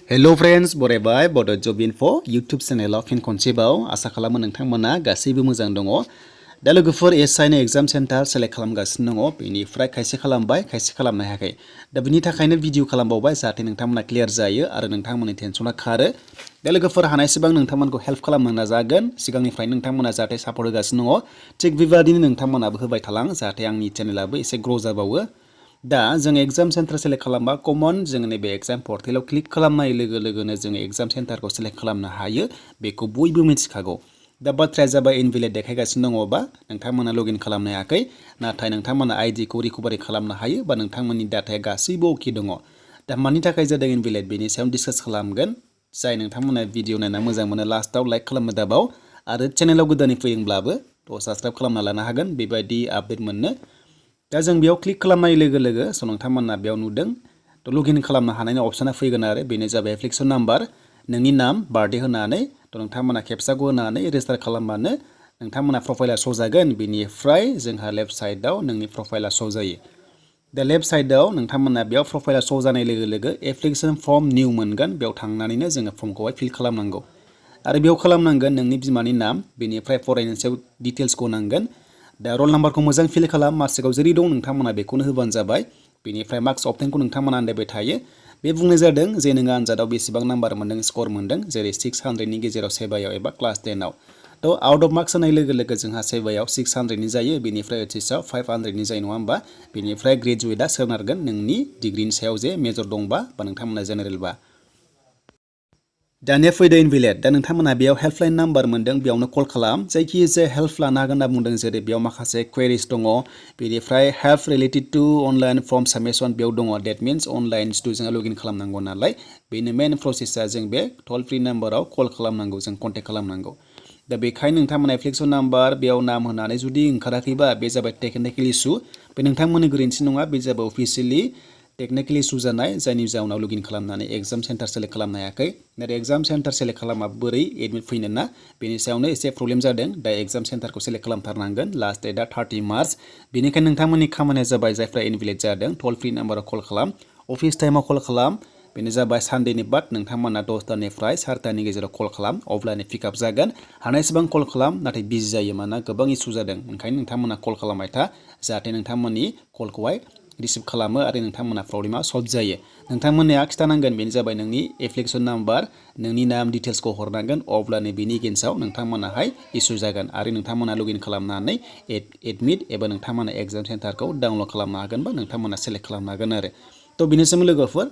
Hello friends, बरायबाय Bodo Job Info YouTube channel फिन खनसेबाव आसा खालामो नोंथांमोना गासैबो मोजां दङ। दा लोगोफोर SI नि एग्जाम सेन्टार सेलेक्ट खालामगासिनो दङ। बेनिफ्राय खायसे खालामबाय, खायसे खालामनो हायाखै। दा बिनि थाखायनो भिडिअ खालामबावबाय जाहाथे नोंथांमोना क्लियर जायो आरो नोंथांमोननि टेनसना खारो। दा लोगोफोर हानायसेबां नोंथांमोनखौ हेल्प खालामनो नाजागोन। सिगांनिफ्राय नोंथांमोना जाहाथे सापर्ट होगासिनो दङ। थिग बेबादिनो नोंथांमोनाबो होबाय थालां जाहाथे आंनि चेनेलाबो एसे ग्र' जाबावो। दा जों एग्जाम सेन्टार सेलेक्ट खालामबा कमन जों नैबे एग्जाम पर्टेलाव क्लिक खालामनाय लोगो लोगोनो जों एग्जाम सेन्टारखौ सेलेक्ट खालामनो हायो। बेखौ बयबो मिथिखागौ। दा बाथ्राया जाबाय इनभेलिड देखायगासिनो दङबा नोंथांमोना लगिन खालामनो हायाखै, नाथाय नोंथांमोना आइडिखौ रिकभारि खालामनो हायो बा नोंथांमोननि डाटाया गासैबो अके दङ। दा मानि थाखाय जादों इनभेलिड बेनि सायाव डिसकास खालामगोन। जाय नोंथांमोना भिडिअ नायना मोजां मोनो लास्टआव लाइक खालामनो दाबाव आरो चेनेलाव गोदानै फैदोंब्लाबो साबस्क्राइब खालामना लानो हागोन बेबायदि आपडेट मोननो। दा जों बेयाव क्लिक खालामनाय लोगो लोगो नोंथांमोना बेयाव नुदों लगिन खालामनो हानायनि अपसना फैगोन आरो बेनो जाबाय एप्लिकेसन नाम्बार, नोंनि नाम, बार्थडे होनानै नोंथांमोना केपचाखौ होनानै रेजिस्टार खालामबानो नोंथांमोना प्रफाइला श' जागोन। बेनिफ्राय जोंहा लेफ्ट साइडआव नोंनि प्रफाइला श' जायो। दा लेफ्ट साइडआव नोंथांमोना बेयाव प्रफाइला श' जानाय लोगो लोगो एप्लिकेसन फर्म निउ मोनगोन। बेयाव थांनानैनो जोङो फर्मखौहाय फिल खालामनांगौ आरो बेयाव खालामनांगोन नोंनि बिमानि नाम, बेनिफ्राय फरायनायनि सायाव डिटेल्सखौ नांगोन। दा रल नाम्बारखौ मोजां फिल खालाम, मार्कशिटआव जेरै दं नोंथांमोना बेखौनो होबानो जाबाय। बेनिफ्राय मार्क्स अबटेनखौ नोंथांमोना आन्दायबाय थायो। बे बुंनाय जादों जे नोङो आनजादाव बेसेबां नाम्बार मोनदों, स्कर मोनदों, जेरै 600नि गेजेराव सेबायाव एबा क्लास 10आव। थ' आउट अफ मार्क्स होनाय लोगो लोगो जोंहा सेबायाव 600नि जायो, बेनिफ्राय ओइचएसआव 500नि जायो नङा होमबा? बेनिफ्राय ग्रेजुवेटआ सोनारगोन नोंनि डिग्रिनि सायाव जे मेजर दंबा बा नोंथांमोना जेनेरेलबा। दानिया फैदो इनभेलिड। दा नोंथांमोना बेयाव हेल्पलाइन नाम्बार मोनदों, बेयावनो कल खालाम। जायखिजाया हेल्प लानो हागोन होनना बुंदों, जेरै बेयाव माखासे कुवेरिस दङ। बेनिफ्राय help related to online form submission बेयाव दङ। डेट मिन्स अनलाइन जोंहा लगिन खालामनांगौ नालाय बेनो मेन प्रसेसा। जों बे टल फ्रि नाम्बाराव कल खालामनांगौ, जों कन्टेक्ट खालामनांगौ। दा बेखायनो नोंथांमोना एप्लिकेसन नाम्बार बेयाव नाम होनानै जुदि ओंखाराखैबा बे जाबाय टेकनिकेल इसु। बे नोंथांमोननि गोरोन्थि नङा, बे जाबाय अफिसियेलि टेकनिकेल इसु जानाय, जायनि जाउनाव लगिन खालामनानै एग्जाम सेन्टार सेलेक्ट खालामनो हायाखै। नाथाय एग्जाम सेन्टार सेलेक्ट खालामा बोरै एडमिट फैनो ना, बेनि सायावनो एसे प्रब्लेम जादों। दा एग्जाम सेन्टारखौ सेलेक्ट खालामथारनांगोन। लास्ट डेटआ 30 मार्च। बेनिखायनो नोंथांमोननि खामानिया जाबाय जायफ्रा इनभेलिड जादों टल फ्रि नाम्बाराव कल खालाम, अफिस टाइमाव कल खालाम। बेनो जाबाय सानडेनि बाद नोंथांमोना 10थानिफ्राय 4थानि गेजेराव कल खालाम, अब्लानो पिकआप जागोन। हानायसेबां कल खालाम, नाथाय बिजि जायो मानोना गोबां इसु जादों। ओंखायनो नोंथांमोना कल खालामबाय था जाहाथे नोंथांमोननि कलखौहाय रिसिभ खालामो आरो नोंथांमोना प्रब्लेमा सल्भ जायो। नोंथांमोननिया खिथानांगोन बेनो जाबाय नोंनि एप्लिकेसन नाम्बार, नोंनि नाम डिटेल्सखौ हरनांगोन, अब्लानो बेनि एगेन्स्टआव नोंथांमोनाहाय इसु जागोन आरो नोंथांमोना लगिन खालामनानै एडमिट एबा नोंथांमोना एग्जाम सेन्टारखौ डाउनलड खालामनो हागोन बा नोंथांमोना सेलेक्ट खालामनो हागोन आरो। थ' बेनोसैमोन लोगोफोर।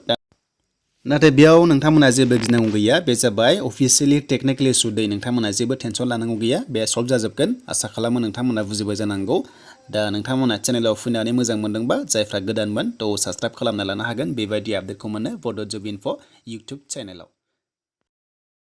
नाथाय बेयाव नोंथांमोना जेबो गिनांगौ गैया, बे जाबाय अफिसियेलि टेकनिकेल इसु दै। नोंथांमोना जेबो टेनसन लानांगौ गैया, बे सल्भ जाजोबगोन। आसा खालामो नोंथांमोना बुजिबाय जानांगौ। दा नोंथांमोना चेनेलाव फैनानै मोजां मोनदोंबा जायफ्रा गोदानमोन थ' साबस्क्राइब खालामना लानो हागोन बेबायदि आपडेटखौ मोनो बड' जब इनफो इउटुब चेनेलाव।